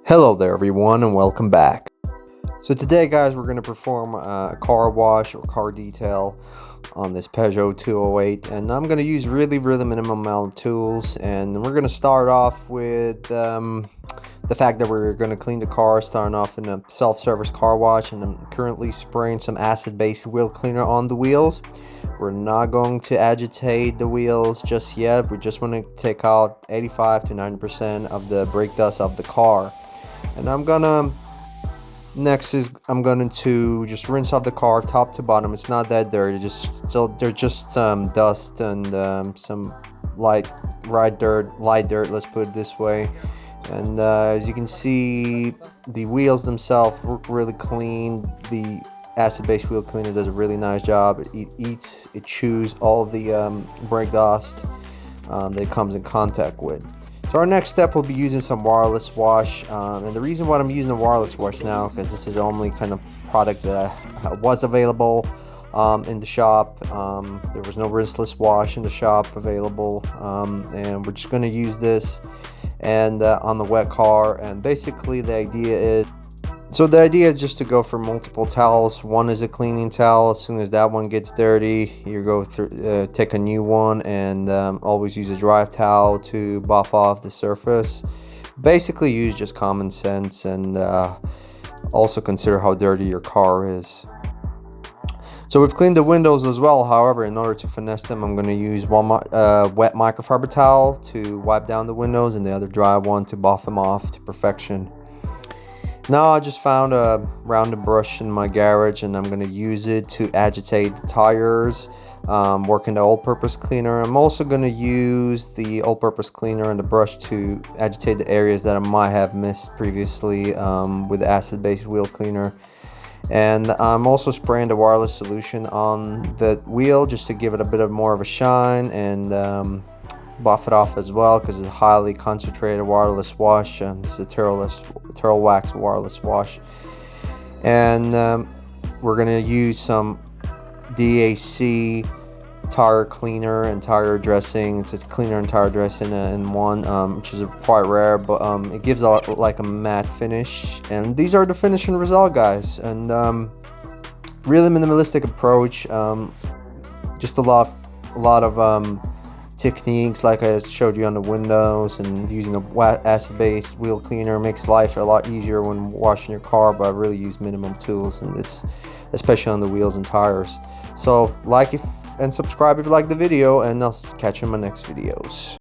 Hello there everyone and welcome back. So today guys we're going to perform a car wash or car detail on this Peugeot 208, and I'm going to use really minimum amount of tools, and we're going to start off with the fact that we're going to clean the car, starting off in a self-service car wash, and I'm currently spraying some acid-based wheel cleaner on the wheels. We're not going to agitate the wheels just yet. We just want to take out 85 to 90% of the brake dust of the car. And I'm going to just rinse off the car top to bottom. It's not that dirty, there's just dust and some light dirt, let's put it this way. And as you can see, the wheels themselves look really clean. The acid-based wheel cleaner does a really nice job. It chews all the brake dust that it comes in contact with. So our next step will be using some wireless wash, and the reason why I'm using a wireless wash now, because this is the only kind of product that was available in the shop. There was no rinseless wash in the shop available, and we're just going to use this and on the wet car. And basically the idea is just to go for multiple towels. One is a cleaning towel. As soon as that one gets dirty, you go through, take a new one, and always use a dry towel to buff off the surface. Basically use just common sense, and also consider how dirty your car is. So we've cleaned the windows as well. However, in order to finesse them, I'm going to use one wet microfiber towel to wipe down the windows, and the other dry one to buff them off to perfection. Now I just found a rounded brush in my garage, and I'm going to use it to agitate the tires, working the all-purpose cleaner. I'm also going to use the all-purpose cleaner and the brush to agitate the areas that I might have missed previously with the acid-based wheel cleaner. And I'm also spraying the wireless solution on the wheel just to give it a bit of more of a shine, and buff it off as well, because it's a highly concentrated wireless wash. It's a Turtle Wax wireless wash. And we're going to use some DAC tire cleaner and tire dressing. It's a cleaner and tire dressing in one, which is quite rare, but it gives like a matte finish. And these are the finishing result, guys. And really minimalistic approach. Just a lot of techniques like I showed you on the windows, and using a acid-based wheel cleaner makes life a lot easier when washing your car, but I really use minimum tools in this, especially on the wheels and tires. So like and subscribe if you like the video, and I'll catch you in my next videos.